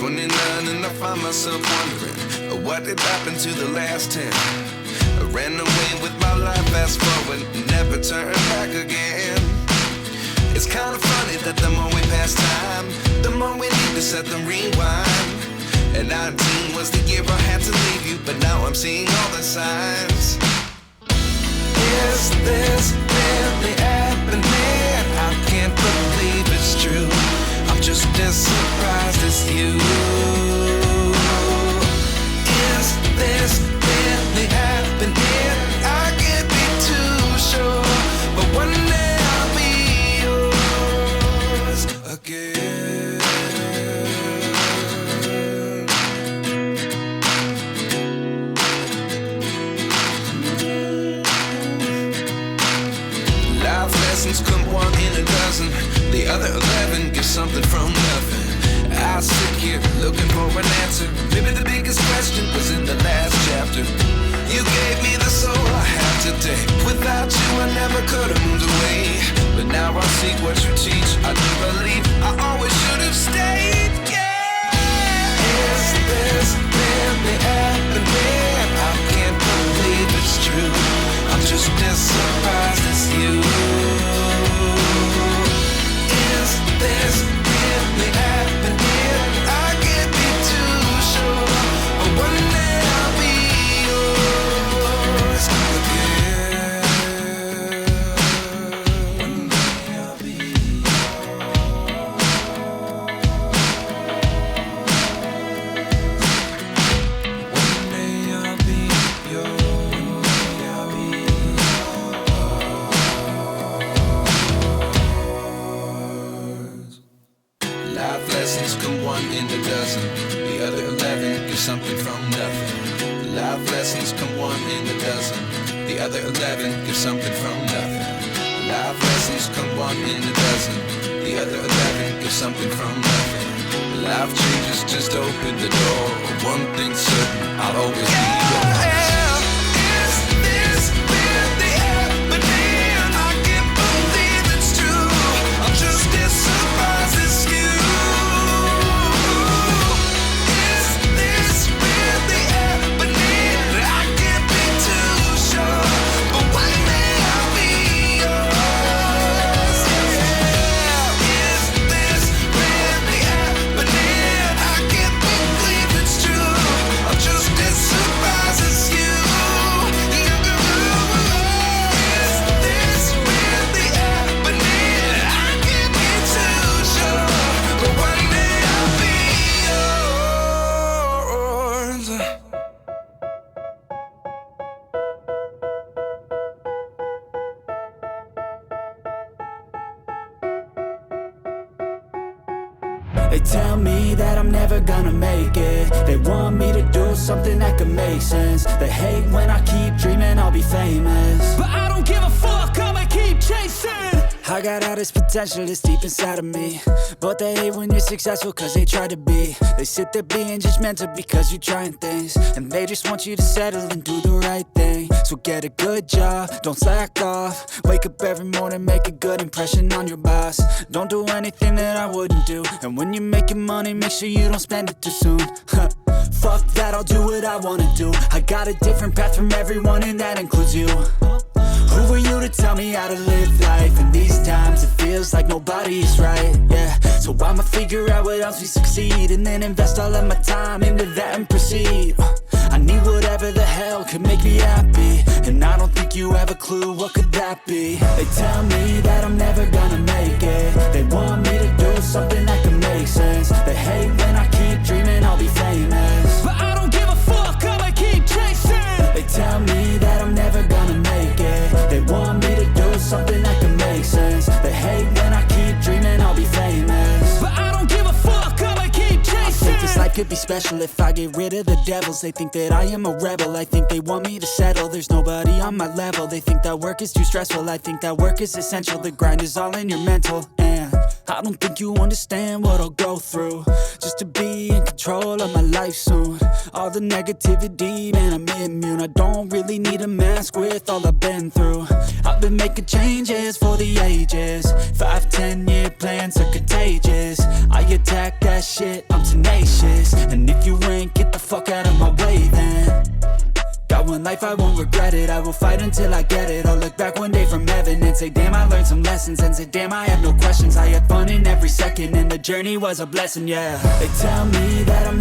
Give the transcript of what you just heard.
29 and I find myself wondering what did happen to the last 10. I ran away with my life, fast forward, never turn back again. It's kind of funny that the more we pass time, the more we need to set the rewind. And 19 was the year I had to leave you, but now I'm seeing all the signs. Is this really happening? I can't believe it's true. I'm just as surprised as you. Is this really happening? I can't be too sure, but one day I'll be yours again. Life lessons come one in a dozen. The other 11 get something from nothing. I sit here looking for an answer. Maybe the biggest question was in the last chapter. You gave me the soul I have today. Without you I never could have moved away. But now I see what you teach. I do believe I always should have stayed. Yeah. Is this really happening? I can't believe it's true. I'm just as surprised as you. Is this really happening? I can't be too sure, but one day I'll be yours again. One day I'll be yours. One day I'll be yours. I'll be yours. Life lessons come one in a dozen. The other 11 get something from nothing. Life lessons come one in a dozen. The other 11 get something from nothing. Life lessons come one in a dozen. The other 11 get something from nothing. Life changes just open the door. One thing's certain, I'll always be yours. Is this really happening? I can't believe it's true. I'm just as surprised as you. Is this really happening? I can't be too sure, but one day I'll be yours. Yeah. Is this really happening? I can't believe it's true. I'm just as surprised as you. Is this really happening? I can't be too sure, but one day I'll be yours. They tell me that I'm never gonna make it. They want me to do something that could make sense. They hate when I keep dreaming I'll be famous, but I don't give a fuck, I'ma keep chasing. I got all this potential that's deep inside of me, but they hate when you're successful cause they try to be. They sit there being judgmental because you're trying things, and they just want you to settle and do the right thing. So get a good job, don't slack off. Wake up every morning, make a good impression on your boss. Don't do anything that I wouldn't do, and when you're making money, make sure you don't spend it too soon. Fuck that, I'll do what I wanna do. I got a different path from everyone and that includes you. Who are you to tell me how to live life? In these times it feels like nobody's right, yeah. So I'ma figure out what else we succeed, and then invest all of my time into that and proceed. I need whatever the hell could make me happy, and I don't think you have a clue what could that be. They tell me that I'm never gonna make it. They want me to do something that can make sense. They hate when I keep dreaming I'll be famous, but I don't give a fuck, I'ma keep chasing. They tell me that I'm never gonna make it. They want me to do something that can make sense. They hate when I keep dreaming I'll be famous, but I don't give a fuck, I'ma keep chasing. I think this life could be special if I get rid of the devils. They think that I am a rebel, I think they want me to settle. There's nobody on my level. They think that work is too stressful, I think that work is essential. The grind is all in your mental, and I don't think you understand what I'll go through just to be in control of my life soon. All the negativity, man, I'm immune. I don't really need a mask with all I've been through. I've been making changes for the ages. 5, 10 year plans are contagious. I attack that shit, I'm tenacious. fuck out of my way then. Got one life, I won't regret it. I will fight until I get it. I'll look back one day from heaven and say, damn, I learned some lessons. And say, damn, I have no questions. I had fun in every second, and the journey was a blessing, yeah. They tell me that I'm